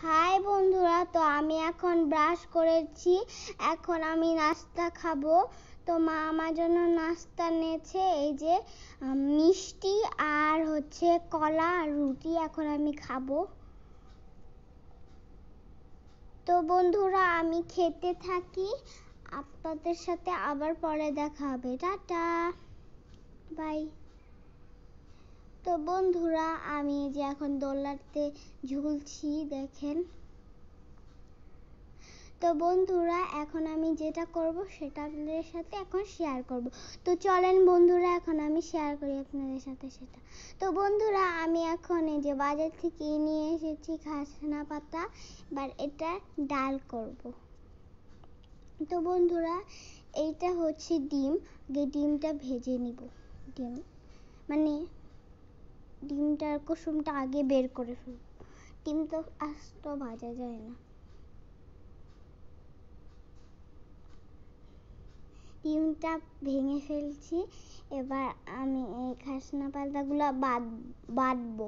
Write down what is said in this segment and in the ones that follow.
High বন্ধুরা, তো আমি এখন ব্রাশ করেছি, এখন আমি নাস্তা খাবো। তো মা আমার জন্য নাস্তা নিয়েছে, এই যে মিষ্টি আর হচ্ছে কলা আর রুটি, এখন আমি খাবো। তো বন্ধুরা, আমি খেতে থাকি, আপনাদের সাথে আবার পরে দেখা হবে। Tata, bye. তো বন্ধুরা, আমি যে এখন দোলনাতে ঝুলছি, দেখেন। তো বন্ধুরা, এখন আমি যেটা করব সেটা আপনাদের সাথে এখন শেয়ার করব। তো চলেন বন্ধুরা, এখন আমি শেয়ার করি আপনাদের সাথে সেটা। তো বন্ধুরা, আমি এখন এই যে বাজার থেকে নিয়ে এসেছি খাসনা পাতা, এবার এটা ডাল করব। তো বন্ধুরা, এইটা হচ্ছে ডিম, ডিমটা ভেজে নিব। মানে ডিমটার কুসুমটা আগে বের করে ফেলব, ডিম তো আস্ত ভাজা যায় না। ডিমটা ভেঙে ফেলছি, এবার আমি এই খাসনা পাতাগুলো বাটবো।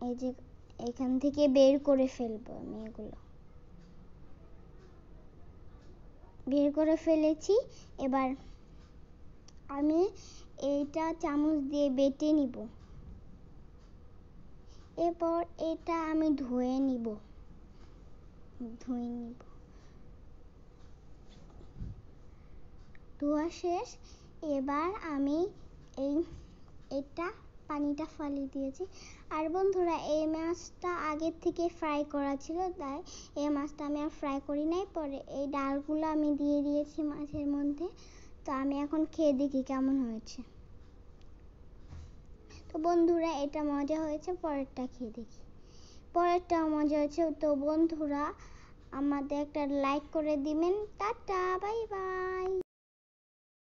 এই যে এখান থেকে বের করে ফেলবো, আমি এগুলো বের করে ফেলেছি। এবার আমি এইটা চামচ দিয়ে বেটে নিব। এরপর এটা আমি ধুয়ে নিব। ধোয়া শেষ, এবার আমি এটা পানিটা ফালিয়ে দিয়েছি। আর বন্ধুরা, এই মাছটা আগের থেকে ফ্রাই করা ছিল, তাই এই মাছটা আমি আর ফ্রাই করি নাই। পরে এই ডালগুলো আমি দিয়ে দিয়েছি মাছের মধ্যে। তো আমি এখন খেয়ে দেখি কেমন হয়েছে। তো বন্ধুরা, এটা মজা হয়েছে, পরেরটা খেয়ে দেখি। পরেরটাও মজা হয়েছে। তো বন্ধুরা, আমাদের একটা লাইক করে দিবেন। Tata, bye bye.